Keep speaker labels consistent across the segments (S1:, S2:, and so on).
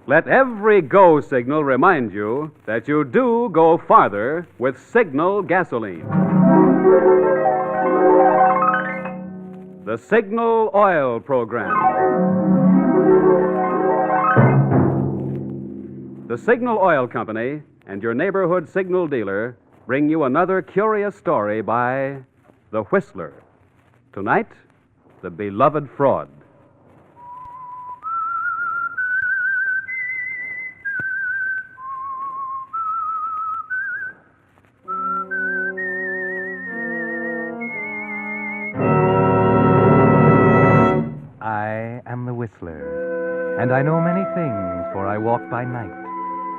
S1: Let every go signal remind you that you do go farther with Signal gasoline. The Signal Oil Program. The Signal Oil Company and your neighborhood signal dealer bring you another curious story by The Whistler. Tonight, The Beloved Fraud.
S2: I am the Whistler, and I know many things, for I walk by night.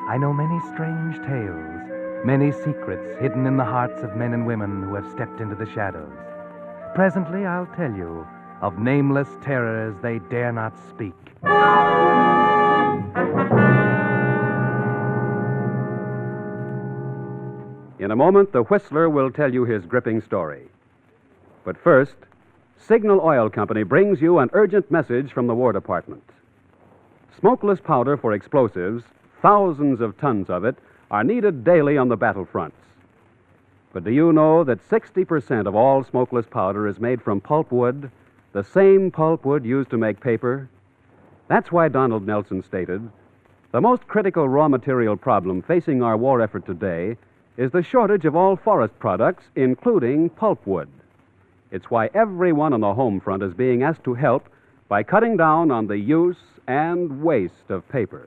S2: I know many strange tales, many secrets hidden in the hearts of men and women who have stepped into the shadows. Presently, I'll tell you of nameless terrors they dare not speak.
S1: In a moment, the Whistler will tell you his gripping story. But first, Signal Oil Company brings you an urgent message from the War Department. Smokeless powder for explosives, thousands of tons of it, are needed daily on the battlefronts. But do you know that 60% of all smokeless powder is made from pulpwood, the same pulpwood used to make paper? That's why Donald Nelson stated, "The most critical raw material problem facing our war effort today is the shortage of all forest products, including pulpwood." It's why everyone on the home front is being asked to help by cutting down on the use and waste of paper.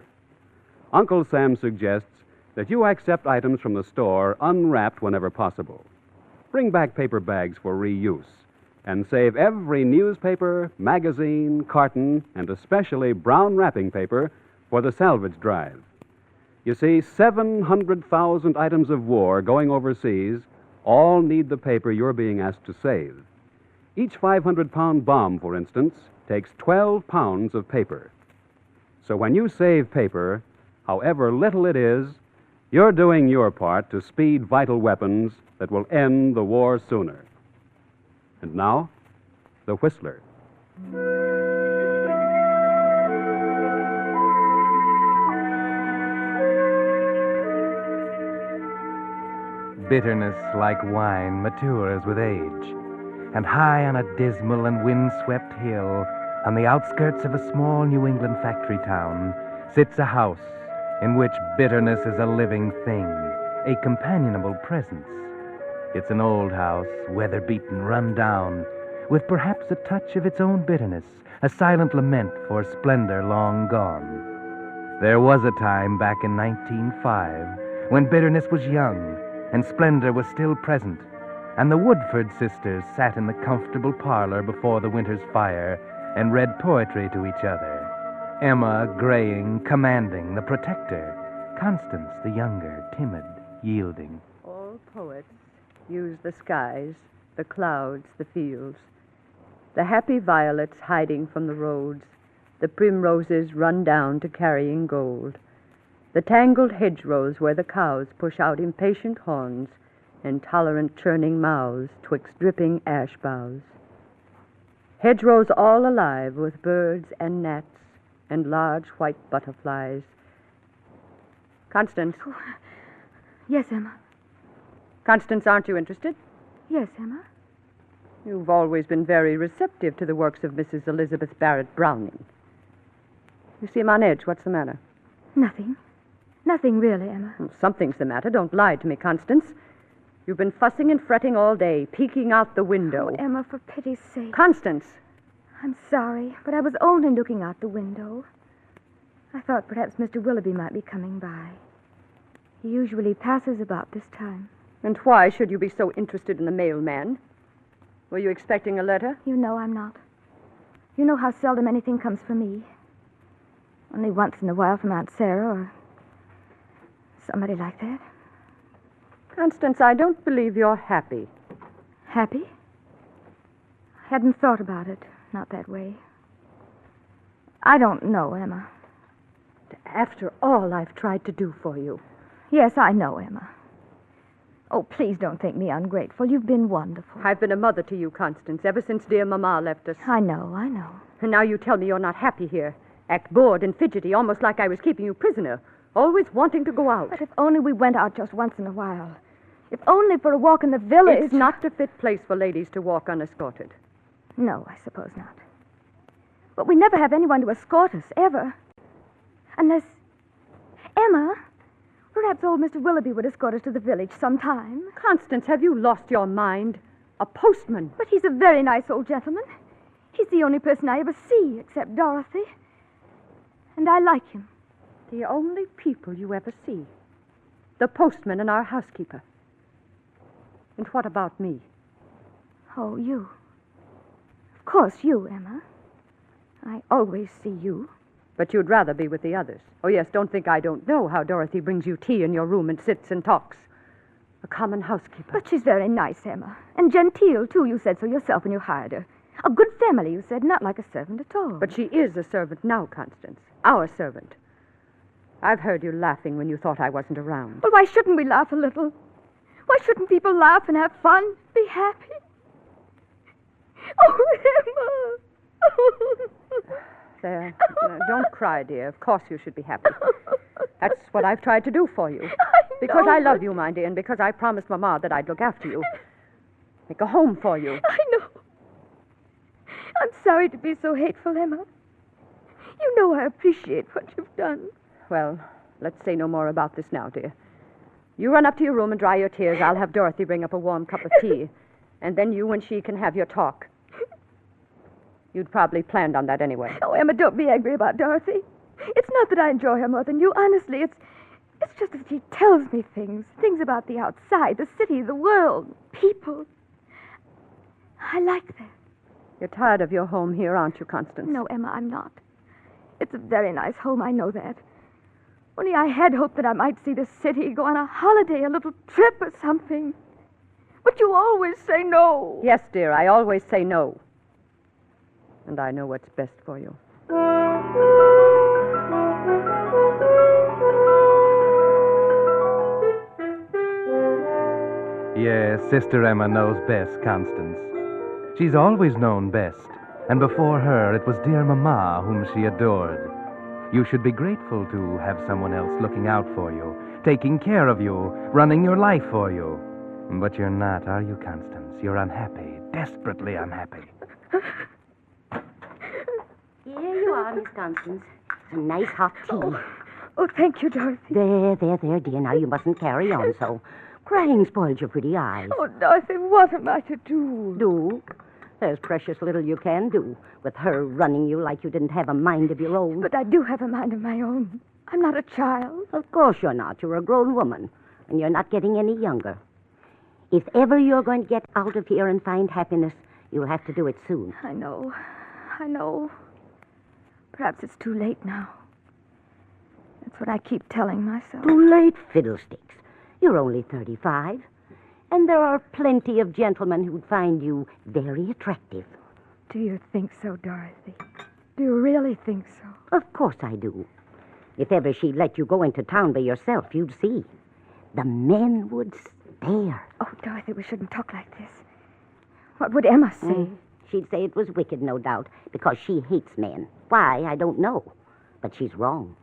S1: Uncle Sam suggests that you accept items from the store unwrapped whenever possible. Bring back paper bags for reuse and save every newspaper, magazine, carton, and especially brown wrapping paper for the salvage drive. You see, 700,000 items of war going overseas all need the paper you're being asked to save. Each 500-pound bomb, for instance, takes 12 pounds of paper. So when you save paper, however little it is, you're doing your part to speed vital weapons that will end the war sooner. And now, The Whistler.
S2: Bitterness, like wine, matures with age. And high on a dismal and wind-swept hill, on the outskirts of a small New England factory town, sits a house in which bitterness is a living thing, a companionable presence. It's an old house, weather-beaten, run down, with perhaps a touch of its own bitterness, a silent lament for splendor long gone. There was a time back in 1905 when bitterness was young and splendor was still present, and the Woodford sisters sat in the comfortable parlor before the winter's fire and read poetry to each other. Emma, graying, commanding, the protector. Constance, the younger, timid, yielding.
S3: All poets use the skies, the clouds, the fields. The happy violets hiding from the roads, the primroses run down to carrying gold. The tangled hedgerows where the cows push out impatient horns, intolerant churning mouths twixt dripping ash boughs. Hedgerows all alive with birds and gnats and large white butterflies. Constance.
S4: Oh, yes, Emma.
S3: Constance, aren't you interested?
S4: Yes, Emma.
S3: You've always been very receptive to the works of Mrs. Elizabeth Barrett Browning. You seem on edge. What's the matter?
S4: Nothing. Nothing really, Emma.
S3: Something's the matter. Don't lie to me, Constance. You've been fussing and fretting all day, peeking out the window.
S4: Oh, Emma, for pity's sake.
S3: Constance!
S4: I'm sorry, but I was only looking out the window. I thought perhaps Mr. Willoughby might be coming by. He usually passes about this time.
S3: And why should you be so interested in the mailman? Were you expecting a letter?
S4: You know I'm not. You know how seldom anything comes for me. Only once in a while from Aunt Sarah or somebody like that.
S3: Constance, I don't believe you're happy.
S4: Happy? I hadn't thought about it. Not that way. I don't know, Emma.
S3: After all I've tried to do for you.
S4: Yes, I know, Emma. Oh, please don't think me ungrateful. You've been wonderful.
S3: I've been a mother to you, Constance, ever since dear Mama left us.
S4: I know.
S3: And now you tell me you're not happy here. Act bored and fidgety, almost like I was keeping you prisoner. Always wanting to go out.
S4: But if only we went out just once in a while. If only for a walk in the village.
S3: It's not a fit place for ladies to walk unescorted.
S4: No, I suppose not. But we never have anyone to escort us, ever. Unless... Emma, perhaps old Mr. Willoughby would escort us to the village sometime.
S3: Constance, have you lost your mind? A postman.
S4: But he's a very nice old gentleman. He's the only person I ever see, except Dorothy. And I like him.
S3: The only people you ever see. The postman and our housekeeper. And what about me?
S4: Oh, you. Of course, you, Emma. I always see you.
S3: But you'd rather be with the others. Oh, yes, don't think I don't know how Dorothy brings you tea in your room and sits and talks. A common housekeeper.
S4: But she's very nice, Emma. And genteel, too. You said so yourself when you hired her. A good family, you said, not like a servant at all.
S3: But she is a servant now, Constance. Our servant. I've heard you laughing when you thought I wasn't around.
S4: Well, why shouldn't we laugh a little? Why shouldn't people laugh and have fun, be happy? Oh, Emma!
S3: There. Don't cry, dear. Of course you should be happy. That's what I've tried to do for you. Because I love you, my dear, and because I promised Mama that I'd look after you. Make a home for you.
S4: I know. I'm sorry to be so hateful, Emma. You know I appreciate what you've done.
S3: Well, let's say no more about this now, dear. You run up to your room and dry your tears. I'll have Dorothy bring up a warm cup of tea. And then you and she can have your talk. You'd probably planned on that anyway.
S4: Oh, Emma, don't be angry about Dorothy. It's not that I enjoy her more than you. Honestly, it's just that she tells me things. Things about the outside, the city, the world, people. I like that.
S3: You're tired of your home here, aren't you, Constance?
S4: No, Emma, I'm not. It's a very nice home, I know that. Only I had hoped that I might see the city, go on a holiday, a little trip or something. But you always say no.
S3: Yes, dear, I always say no. And I know what's best for you.
S2: Yes, Sister Emma knows best, Constance. She's always known best, and before her it was dear Mama whom she adored. You should be grateful to have someone else looking out for you, taking care of you, running your life for you. But you're not, are you, Constance? You're unhappy, desperately unhappy.
S5: Here you are, Miss Constance. Some nice hot tea.
S4: Oh, thank you, Dorothy.
S5: There, dear. Now you mustn't carry on so. Crying spoils your pretty eyes.
S4: Oh, Dorothy, what am I to do?
S5: Do? There's precious little you can do with her running you like you didn't have a mind of your own.
S4: But I do have a mind of my own. I'm not a child.
S5: Of course you're not. You're a grown woman, and you're not getting any younger. If ever you're going to get out of here and find happiness, you'll have to do it soon.
S4: I know. Perhaps it's too late now. That's what I keep telling myself.
S5: Too late, fiddlesticks. You're only 35. And there are plenty of gentlemen who'd find you very attractive.
S4: Do you think so, Dorothy? Do you really think so?
S5: Of course I do. If ever she'd let you go into town by yourself, you'd see. The men would stare.
S4: Oh, Dorothy, we shouldn't talk like this. What would Emma say?
S5: She'd say it was wicked, no doubt, because she hates men. Why, I don't know. But she's wrong.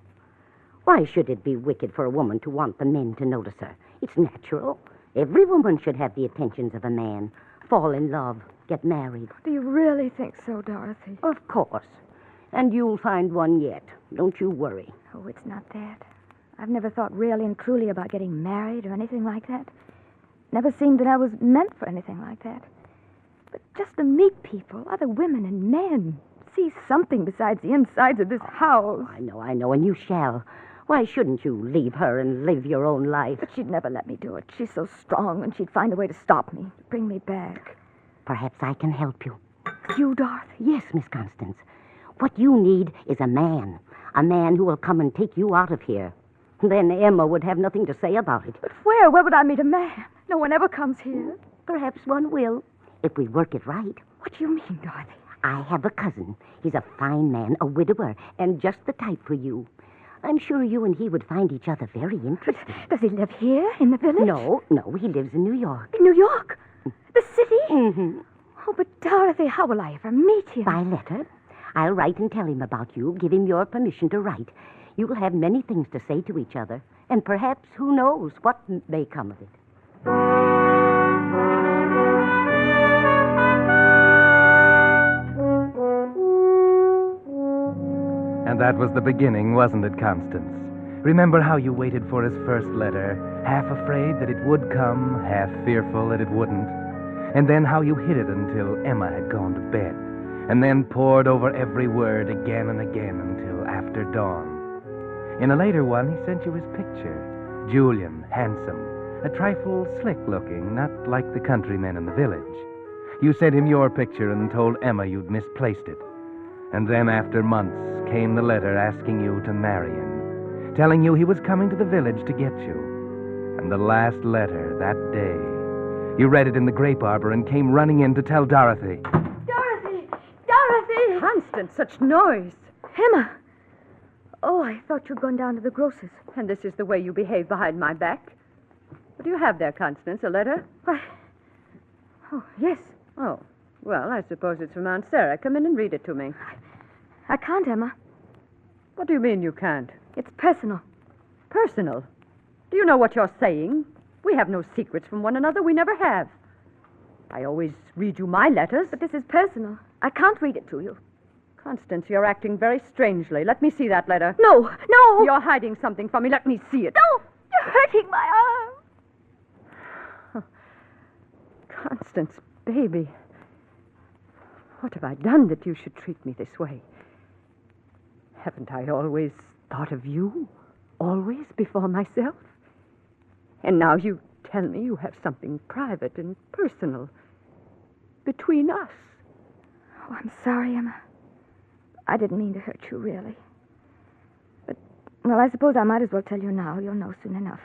S5: Why should it be wicked for a woman to want the men to notice her? It's natural. Every woman should have the attentions of a man, fall in love, get married.
S4: Do you really think so, Dorothy?
S5: Of course. And you'll find one yet. Don't you worry.
S4: Oh, it's not that. I've never thought really and truly about getting married or anything like that. Never seemed that I was meant for anything like that. But just to meet people, other women and men, see something besides the insides of this house.
S5: I know, and you shall. Why shouldn't you leave her and live your own life?
S4: But she'd never let me do it. She's so strong, and she'd find a way to stop me, to bring me back.
S5: Perhaps I can help you.
S4: You, Dorothy?
S5: Yes, Miss Constance. What you need is a man who will come and take you out of here. Then Emma would have nothing to say about it.
S4: But where? Where would I meet a man? No one ever comes here.
S5: Perhaps one will, if we work it right.
S4: What do you mean, Dorothy?
S5: I have a cousin. He's a fine man, a widower, and just the type for you. I'm sure you and he would find each other very interesting.
S4: Does he live here, in the village?
S5: No, he lives in New York.
S4: In New York? The city?
S5: Mm-hmm.
S4: Oh, but Dorothy, how will I ever meet him?
S5: By letter. I'll write and tell him about you, give him your permission to write. You'll have many things to say to each other, and perhaps, who knows, what may come of it.
S2: And that was the beginning, wasn't it, Constance? Remember how you waited for his first letter, half afraid that it would come, half fearful that it wouldn't? And then how you hid it until Emma had gone to bed, and then pored over every word again and again until after dawn. In a later one, he sent you his picture. Julian, handsome, a trifle slick-looking, not like the countrymen in the village. You sent him your picture and told Emma you'd misplaced it. And then, after months, came the letter asking you to marry him, telling you he was coming to the village to get you. And the last letter, that day, you read it in the grape arbor and came running in to tell Dorothy.
S4: Dorothy! Dorothy!
S3: Constance, such noise.
S4: Emma! Oh, I thought you'd gone down to the grocer's.
S3: And this is the way you behave behind my back? What do you have there, Constance? A letter?
S4: Why? Oh, yes.
S3: Oh, well, I suppose it's from Aunt Sarah. Come in and read it to me.
S4: I can't, Emma.
S3: What do you mean you can't?
S4: It's personal.
S3: Personal? Do you know what you're saying? We have no secrets from one another. We never have. I always read you my letters.
S4: But this is personal. I can't read it to you.
S3: Constance, you're acting very strangely. Let me see that letter.
S4: No, no!
S3: You're hiding something from me. Let me see it.
S4: No! You're hurting my arm.
S3: Constance, baby. What have I done that you should treat me this way? Haven't I always thought of you? Always before myself? And now you tell me you have something private and personal between us.
S4: Oh, I'm sorry, Emma. I didn't mean to hurt you, really. But, well, I suppose I might as well tell you now. You'll know soon enough.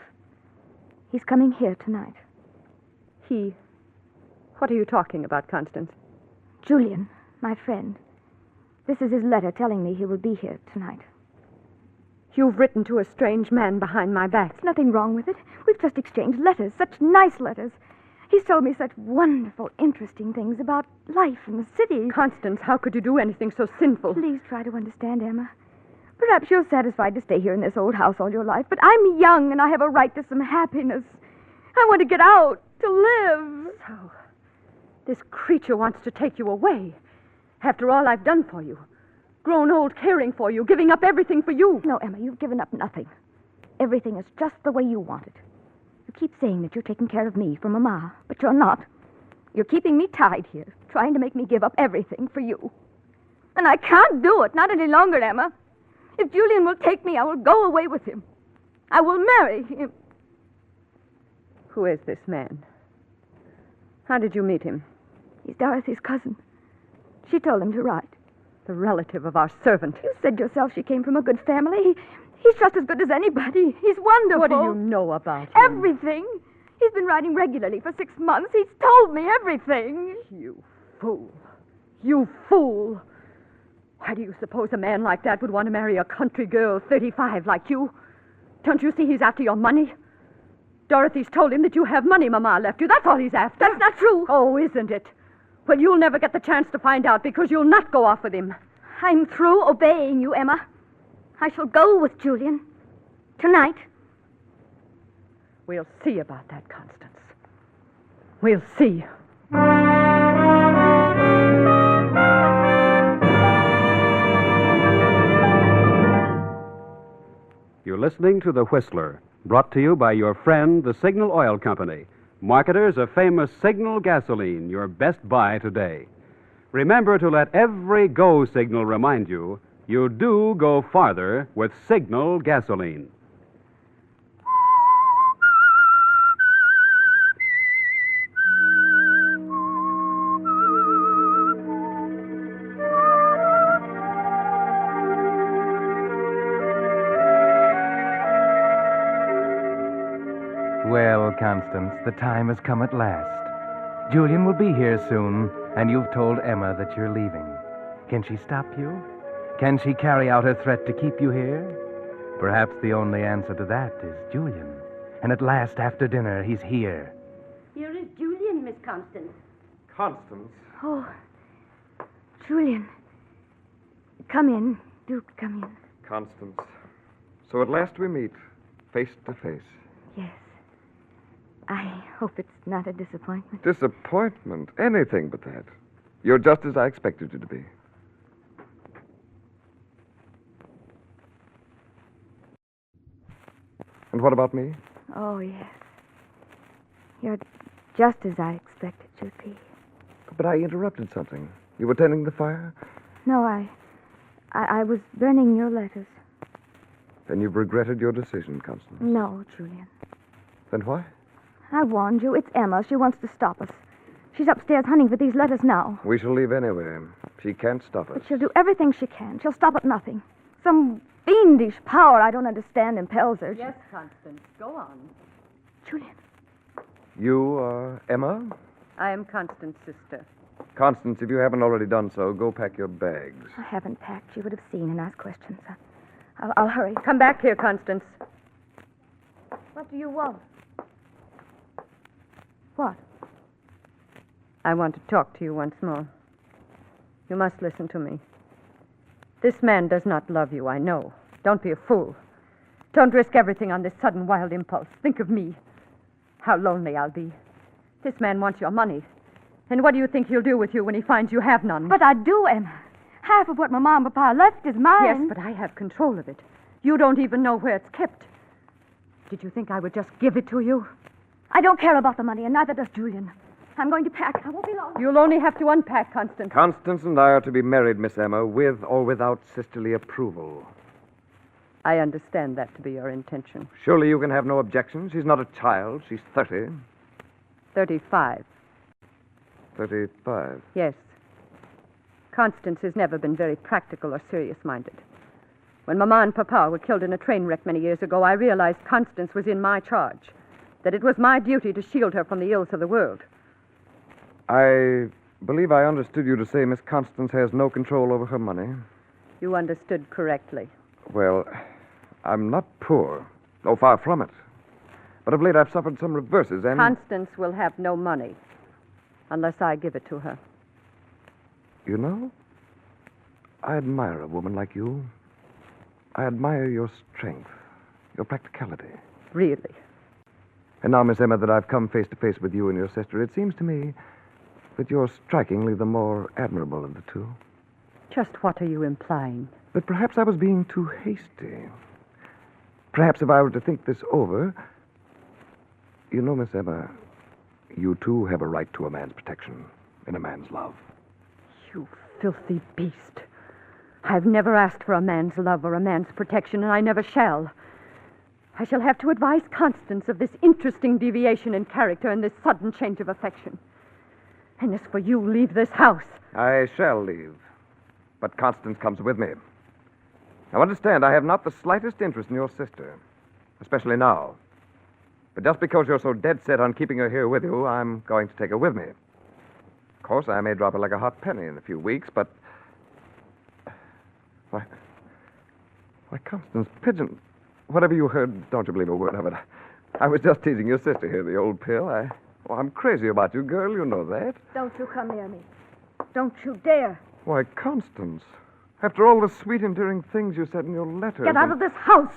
S4: He's coming here tonight.
S3: He? What are you talking about, Constance?
S4: Julian, my friend. This is his letter telling me he will be here tonight.
S3: You've written to a strange man behind my back.
S4: There's nothing wrong with it. We've just exchanged letters, such nice letters. He's told me such wonderful, interesting things about life in the city.
S3: Constance, how could you do anything so sinful?
S4: Please try to understand, Emma. Perhaps you're satisfied to stay here in this old house all your life, but I'm young and I have a right to some happiness. I want to get out, to live.
S3: So, this creature wants to take you away. After all I've done for you. Grown old caring for you, giving up everything for you.
S4: No, Emma, you've given up nothing. Everything is just the way you want it. You keep saying that you're taking care of me for Mama, but you're not. You're keeping me tied here, trying to make me give up everything for you. And I can't do it, not any longer, Emma. If Julian will take me, I will go away with him. I will marry him.
S3: Who is this man? How did you meet him?
S4: He's Dorothy's cousin. She told him to write.
S3: The relative of our servant.
S4: You said yourself she came from a good family. He's just as good as anybody. He's wonderful.
S3: What do you know about him?
S4: Everything. He's been writing regularly for 6 months. He's told me everything.
S3: You fool. You fool. Why do you suppose a man like that would want to marry a country girl 35 like you? Don't you see he's after your money? Dorothy's told him that you have money Mama left you. That's all he's after.
S4: That's not true.
S3: Oh, isn't it? Well, you'll never get the chance to find out because you'll not go off with him.
S4: I'm through obeying you, Emma. I shall go with Julian. Tonight.
S3: We'll see about that, Constance. We'll see.
S1: You're listening to The Whistler, brought to you by your friend, the Signal Oil Company, marketers of famous Signal gasoline, your best buy today. Remember to let every go signal remind you do go farther with Signal gasoline.
S2: Well, Constance, the time has come at last. Julian will be here soon, and you've told Emma that you're leaving. Can she stop you? Can she carry out her threat to keep you here? Perhaps the only answer to that is Julian. And at last, after dinner, he's here.
S5: Here is Julian, Miss Constance.
S6: Constance?
S4: Oh, Julian. Come in. Do come in.
S6: Constance. So at last we meet, face to face.
S4: Yes. I hope it's not a disappointment.
S6: Disappointment? Anything but that. You're just as I expected you to be. And what about me?
S4: Oh, yes. You're just as I expected you'd be.
S6: But I interrupted something. You were tending the fire?
S4: No, I was burning your letters.
S6: Then you've regretted your decision, Constance.
S4: No, Julian.
S6: Then why?
S4: I warned you. It's Emma. She wants to stop us. She's upstairs hunting for these letters now.
S6: We shall leave anyway. She can't stop us.
S4: But she'll do everything she can. She'll stop at nothing. Some fiendish power I don't understand impels her.
S3: Yes, Constance. Go on.
S4: Julian.
S6: You are Emma?
S3: I am Constance's sister.
S6: Constance, if you haven't already done so, go pack your bags.
S4: I haven't packed. You would have seen and asked questions. I'll hurry.
S3: Come back here, Constance.
S4: What do you want? What?
S3: I want to talk to you once more. You must listen to me. This man does not love you, I know. Don't be a fool. Don't risk everything on this sudden wild impulse. Think of me. How lonely I'll be. This man wants your money. And what do you think he'll do with you when he finds you have none?
S4: But I do, Emma. Half of what my mom and papa left is mine.
S3: Yes, but I have control of it. You don't even know where it's kept. Did you think I would just give it to you?
S4: I don't care about the money, and neither does Julian. I'm going to pack. I won't be long.
S3: You'll only have to unpack, Constance.
S6: Constance and I are to be married, Miss Emma, with or without sisterly approval.
S3: I understand that to be your intention.
S6: Surely you can have no objections. She's not a child. She's 30.
S3: 35.
S6: 35.
S3: Yes. Constance has never been very practical or serious-minded. When Mama and Papa were killed in a train wreck many years ago, I realized Constance was in my charge, that it was my duty to shield her from the ills of the world.
S6: I believe I understood you to say Miss Constance has no control over her money.
S3: You understood correctly.
S6: Well, I'm not poor. Oh, far from it. But of late I've suffered some reverses, and...
S3: Constance will have no money unless I give it to her.
S6: You know, I admire a woman like you. I admire your strength, your practicality.
S3: Really?
S6: And now, Miss Emma, that I've come face to face with you and your sister, it seems to me that you're strikingly the more admirable of the two.
S3: Just what are you implying?
S6: That perhaps I was being too hasty. Perhaps if I were to think this over... You know, Miss Emma, you too have a right to a man's protection and a man's love.
S3: You filthy beast. I've never asked for a man's love or a man's protection, and I never shall. I shall have to advise Constance of this interesting deviation in character and this sudden change of affection. And as for you, leave this house.
S6: I shall leave. But Constance comes with me. Now, understand, I have not the slightest interest in your sister, especially now. But just because you're so dead set on keeping her here with you, I'm going to take her with me. Of course, I may drop her like a hot penny in a few weeks, but... Why, Constance, Pigeon, whatever you heard, don't you believe a word of it. I was just teasing your sister here, the old pill. I'm crazy about you, girl, you know that.
S4: Don't you come near me. Don't you dare.
S6: Why, Constance, after all the sweet, endearing things you said in your letters...
S4: Get out of this house.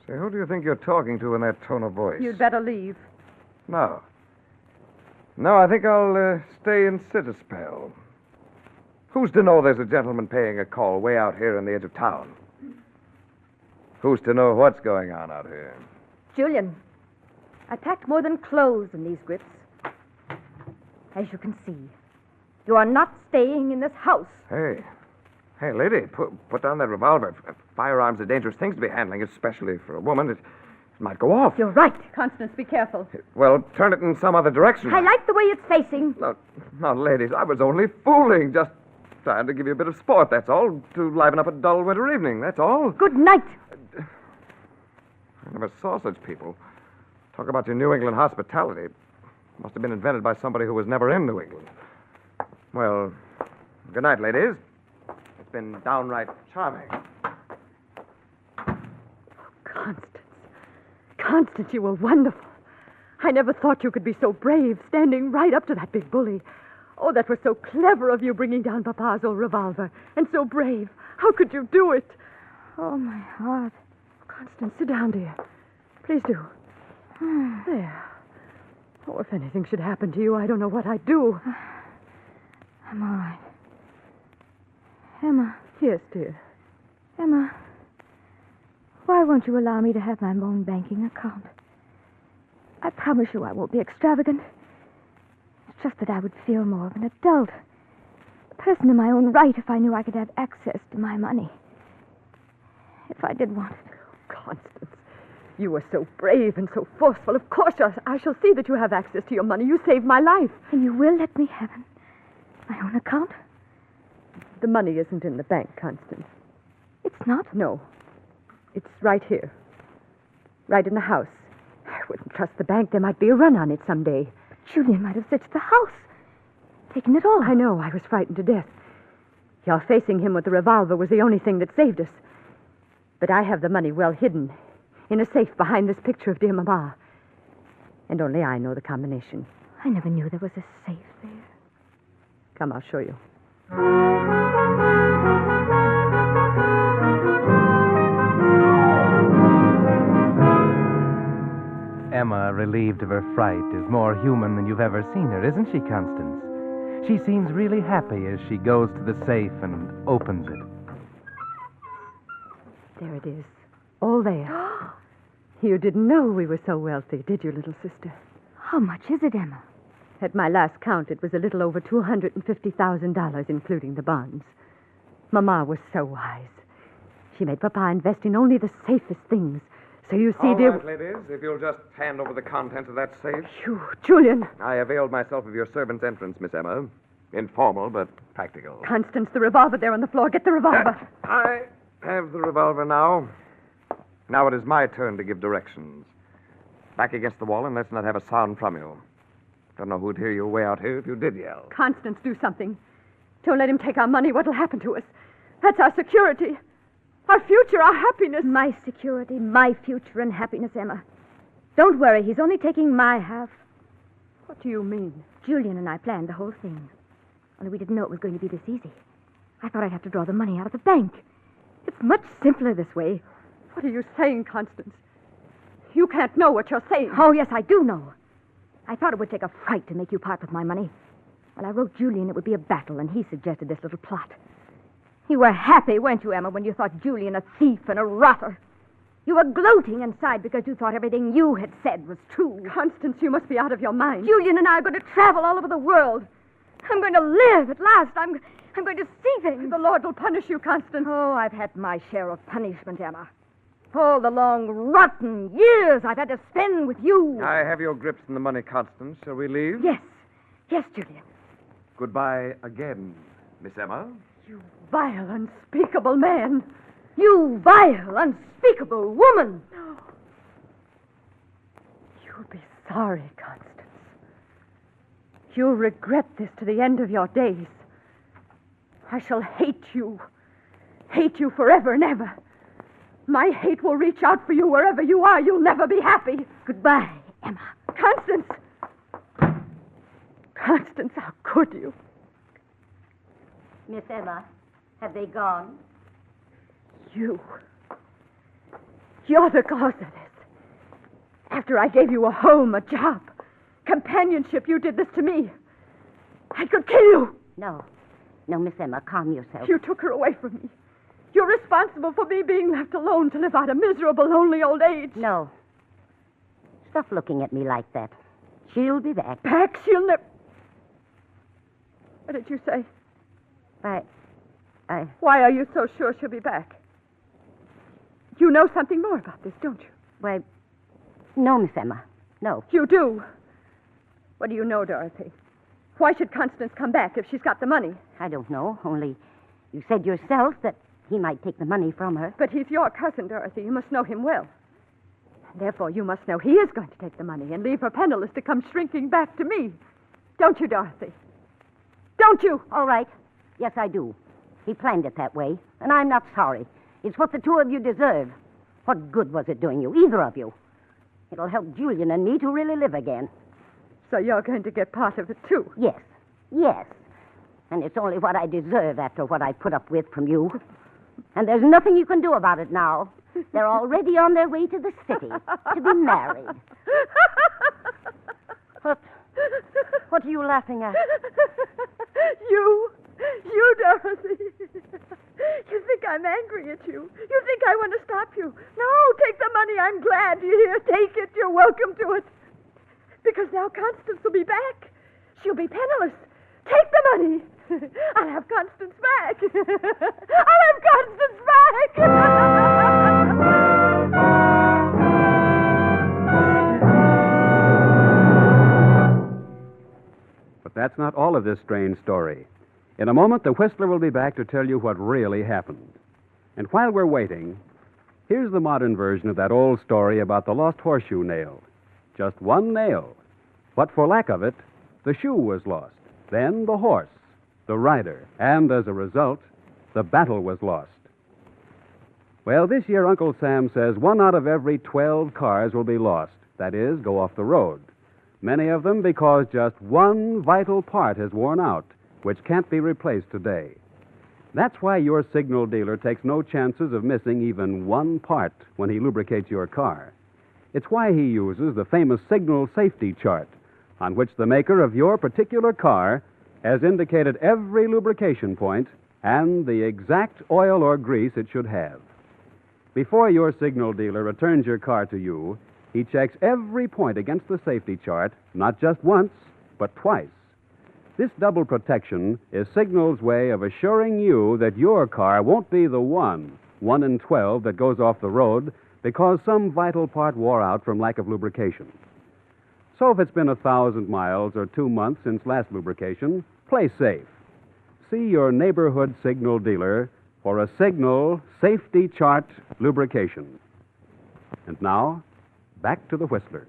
S6: Say, who do you think you're talking to in that tone of voice?
S3: You'd better leave.
S6: No. No, I think I'll stay and sit a spell. Who's to know there's a gentleman paying a call way out here on the edge of town? Who's to know what's going on out here?
S4: Julian, I packed more than clothes in these grips. As you can see, you are not staying in this house.
S6: Hey, lady, put down that revolver. Firearms are dangerous things to be handling, especially for a woman. It might go off.
S4: You're right.
S3: Constance, be careful.
S6: Well, turn it in some other direction.
S4: I like the way it's facing.
S6: No, ladies, I was only fooling. Just trying to give you a bit of sport, that's all. To liven up a dull winter evening, that's all.
S4: Good night.
S6: I never saw such people. Talk about your New England hospitality. Must have been invented by somebody who was never in New England. Well, good night, ladies. It's been downright charming.
S3: Constance, you were wonderful. I never thought you could be so brave, standing right up to that big bully. Oh, that was so clever of you, bringing down Papa's old revolver. And so brave. How could you do it?
S4: Oh, my heart.
S3: Constance, sit down, dear. Please do. There. Oh, if anything should happen to you, I don't know what I'd do.
S4: I'm all right. Emma.
S3: Yes, dear.
S4: Emma, why won't you allow me to have my own banking account? I promise you I won't be extravagant. It's just that I would feel more of an adult. A person in my own right if I knew I could have access to my money. If I did want it.
S3: Constance, you were so brave and so forceful. Of course, I shall see that you have access to your money. You saved my life.
S4: And you will let me have my own account?
S3: The money isn't in the bank, Constance.
S4: It's not?
S3: No. It's right here. Right in the house. I wouldn't trust the bank. There might be a run on it someday.
S4: But Julian might have searched the house. Taken it all.
S3: I know. I was frightened to death. Your facing him with the revolver was the only thing that saved us. But I have the money well hidden in a safe behind this picture of dear Mama. And only I know the combination.
S4: I never knew there was a safe there.
S3: Come, I'll show you.
S2: Emma, relieved of her fright, is more human than you've ever seen her, isn't she, Constance? She seems really happy as she goes to the safe and opens it.
S3: There it is. All there. You didn't know we were so wealthy, did you, little sister?
S4: How much is it, Emma?
S3: At my last count, it was a little over $250,000, including the bonds. Mama was so wise. She made Papa invest in only the safest things. So you see,
S6: All
S3: dear...
S6: right, ladies, if you'll just hand over the contents of that safe.
S3: Phew, Julian.
S6: I availed myself of your servant's entrance, Miss Emma. Informal, but practical.
S3: Constance, the revolver there on the floor. Get the revolver.
S6: I have the revolver now. Now it is my turn to give directions. Back against the wall and let's not have a sound from you. Don't know who'd hear you way out here if you did yell.
S3: Constance, do something. Don't let him take our money. What'll happen to us? That's our security. Our future, our happiness.
S4: My security, my future and happiness, Emma. Don't worry, he's only taking my half.
S3: What do you mean?
S4: Julian and I planned the whole thing. Only we didn't know it was going to be this easy. I thought I'd have to draw the money out of the bank. It's much simpler this way.
S3: What are you saying, Constance? You can't know what you're saying.
S4: Oh, yes, I do know. I thought it would take a fright to make you part with my money. Well, I wrote Julian it would be a battle, and he suggested this little plot. You were happy, weren't you, Emma, when you thought Julian a thief and a rotter? You were gloating inside because you thought everything you had said was true.
S3: Constance, you must be out of your mind.
S4: Julian and I are going to travel all over the world. I'm going to live at last. I'm going to see things.
S3: The Lord will punish you, Constance.
S4: Oh, I've had my share of punishment, Emma. All the long, rotten years I've had to spend with you.
S6: I have your grips in the money, Constance. Shall we leave?
S4: Yes. Yes, Julian.
S6: Goodbye again, Miss Emma.
S3: You vile, unspeakable man.
S4: You vile, unspeakable woman.
S3: You'll be sorry, Constance. You'll regret this to the end of your days. I shall hate you. Hate you forever and ever. My hate will reach out for you wherever you are. You'll never be happy.
S4: Goodbye, Emma.
S3: Constance! Constance, how could you?
S5: Miss Emma, have they gone?
S3: You're the cause of this. After I gave you a home, a job, companionship, you did this to me. I could kill you.
S5: No. No, Miss Emma, calm yourself.
S3: You took her away from me. You're responsible for me being left alone to live out a miserable, lonely old age.
S5: No. Stop looking at me like that. She'll be back.
S3: Back? She'll never... What did you say? Why are you so sure she'll be back? You know something more about this, don't you?
S5: Why, no, Miss Emma. No.
S3: You do. What do you know, Dorothy? Why should Constance come back if she's got the money?
S5: I don't know. Only you said yourself that he might take the money from her.
S3: But he's your cousin, Dorothy. You must know him well. Therefore, you must know he is going to take the money and leave her penniless to come shrinking back to me. Don't you, Dorothy? Don't you?
S5: All right. Yes, I do. He planned it that way, and I'm not sorry. It's what the two of you deserve. What good was it doing you, either of you? It'll help Julian and me to really live again.
S3: So you're going to get part of it, too?
S5: Yes. Yes. And it's only what I deserve after what I put up with from you. And there's nothing you can do about it now. They're already on their way to the city to be married. What are you laughing at?
S3: You, Dorothy. You think I'm angry at you. You think I want to stop you. No, take the money. I'm glad you're here. Take it. You're welcome to it. Because now Constance will be back. She'll be penniless. Take the money. I'll have Constance back. I'll have Constance back.
S1: But that's not all of this strange story. In a moment, the Whistler will be back to tell you what really happened. And while we're waiting, here's the modern version of that old story about the lost horseshoe nail. Just one nail. But for lack of it, the shoe was lost. Then the horse, the rider, and as a result, the battle was lost. Well, this year, Uncle Sam says 1 out of every 12 cars will be lost. That is, go off the road. Many of them because just one vital part has worn out, which can't be replaced today. That's why your signal dealer takes no chances of missing even one part when he lubricates your car. It's why he uses the famous signal safety chart, on which the maker of your particular car has indicated every lubrication point and the exact oil or grease it should have. Before your signal dealer returns your car to you, he checks every point against the safety chart, not just once, but twice. This double protection is Signal's way of assuring you that your car won't be the one in 12 that goes off the road because some vital part wore out from lack of lubrication. So if it's been 1,000 miles or 2 months since last lubrication, play safe. See your neighborhood signal dealer for a Signal safety chart lubrication. And now, back to the Whistler.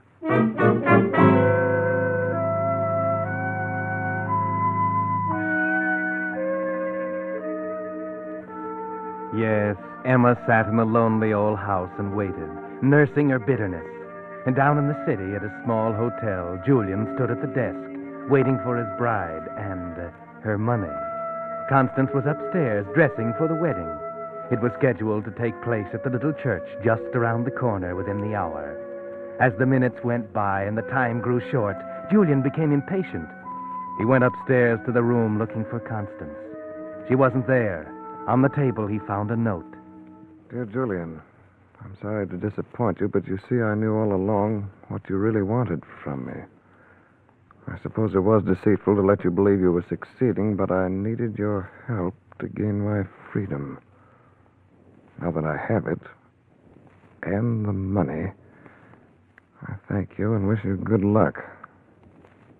S2: Yes, Emma sat in the lonely old house and waited, nursing her bitterness. And down in the city at a small hotel, Julian stood at the desk, waiting for his bride and her money. Constance was upstairs, dressing for the wedding. It was scheduled to take place at the little church just around the corner within the hour. As the minutes went by and the time grew short, Julian became impatient. He went upstairs to the room looking for Constance. She wasn't there. On the table, he found a note.
S6: Dear Julian, I'm sorry to disappoint you, but you see, I knew all along what you really wanted from me. I suppose it was deceitful to let you believe you were succeeding, but I needed your help to gain my freedom. Now that I have it, and the money, I thank you and wish you good luck.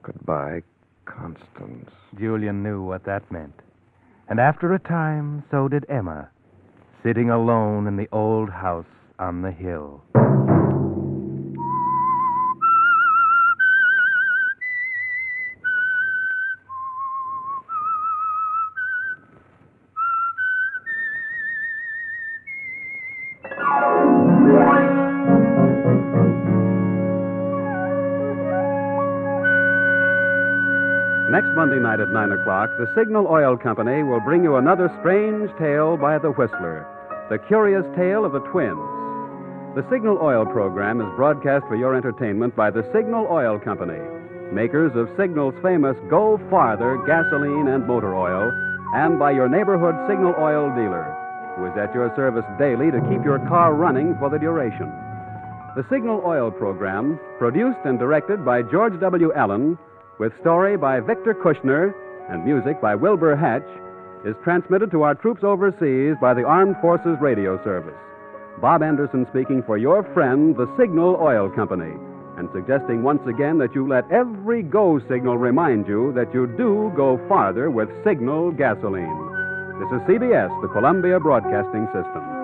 S6: Goodbye, Constance.
S2: Julian knew what that meant. And after a time, so did Emma, sitting alone in the old house on the hill.
S1: Next Monday night at 9 o'clock, the Signal Oil Company will bring you another strange tale by the Whistler, the curious tale of the twins. The Signal Oil program is broadcast for your entertainment by the Signal Oil Company, makers of Signal's famous Go Farther gasoline and motor oil, and by your neighborhood Signal Oil dealer, who is at your service daily to keep your car running for the duration. The Signal Oil program, produced and directed by George W. Allen, with story by Victor Kushner and music by Wilbur Hatch, is transmitted to our troops overseas by the Armed Forces Radio Service. Bob Anderson speaking for your friend, the Signal Oil Company, and suggesting once again that you let every go signal remind you that you do go farther with Signal gasoline. This is CBS, the Columbia Broadcasting System.